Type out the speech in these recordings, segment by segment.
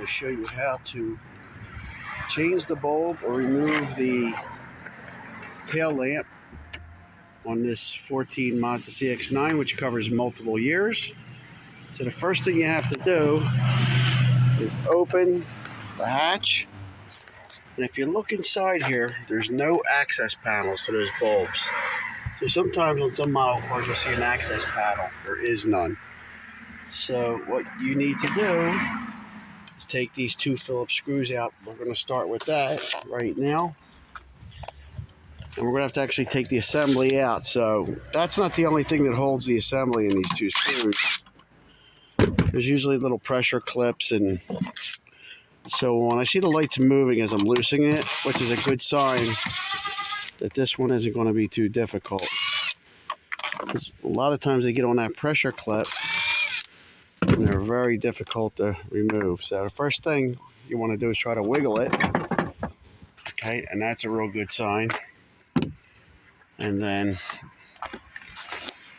to show you how to change the bulb or remove the tail lamp on this 14 Mazda CX9, which covers multiple years. So the first thing you have to do is open the hatch. And if you look inside here, there's no access panels to those bulbs. So sometimes on some model cars you'll see an access panel. There is none. So what you need to do is take these two Phillips screws out. We're going to start with that right now. And we're going to have to actually take the assembly out. So that's not the only thing that holds the assembly in these two screws. There's usually little pressure clips and so on. I see the lights moving as I'm loosening it, which is a good sign that this one isn't going to be too difficult. A lot of times they get on that pressure clip and they're very difficult to remove. So the first thing you want to do is try to wiggle it. Okay, and that's a real good sign. And then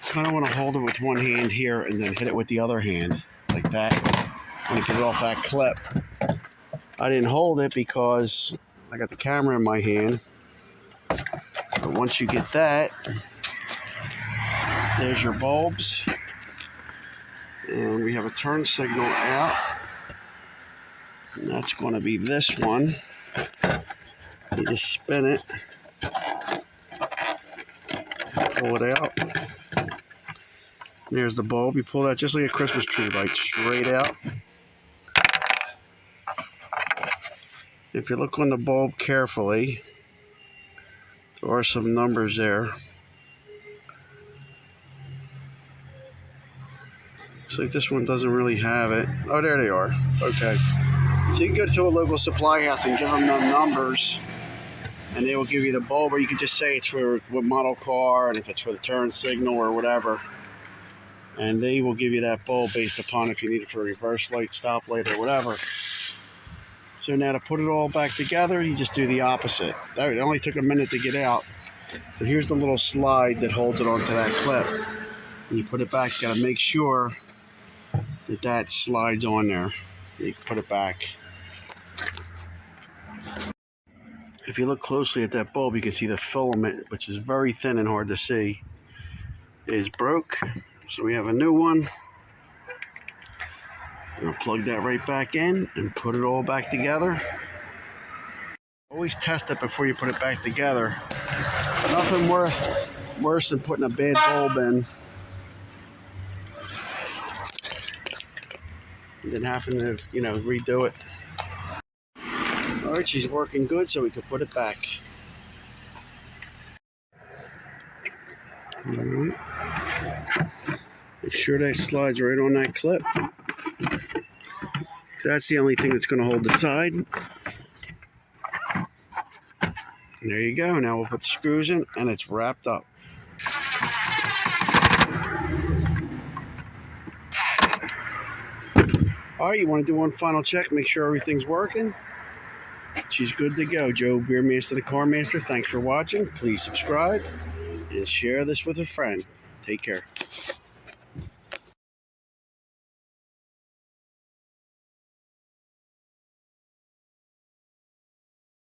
kind of want to hold it with one hand here and then hit it with the other hand like that. Want to get it off that clip. I didn't hold it because I got the camera in my hand. But once you get that, there's your bulbs. And we have a turn signal out. And that's going to be this one. You just spin it. Pull it out. There's the bulb. You pull that just like a Christmas tree light straight out. If you look on the bulb carefully, there are some numbers there. Looks like this one doesn't really have it. Oh, there they are. Okay. So you can go to a local supply house and give them the numbers, and they will give you the bulb, or you can just say it's for what model car and if it's for the turn signal or whatever. And they will give you that bulb based upon if you need it for a reverse light, stop light, or whatever. So now to put it all back together, you just do the opposite. That only took a minute to get out. But here's the little slide that holds it onto that clip. When you put it back, you gotta make sure that that slides on there. You can put it back. If you look closely at that bulb, you can see the filament, which is very thin and hard to see, is broke. So we have a new one. I'm going to plug that right back in and put it all back together. Always test it before you put it back together. Nothing worse than putting a bad bulb in and then having to, redo it. All right, she's working good, so we can put it back. All right. Make sure that slides right on that clip. That's the only thing that's going to hold the side. And there you go. Now we'll put the screws in, and it's wrapped up. All right, you want to do one final check, make sure everything's working. She's good to go. Joe Beermaster, the Car Master. Thanks for watching. Please subscribe and share this with a friend. Take care.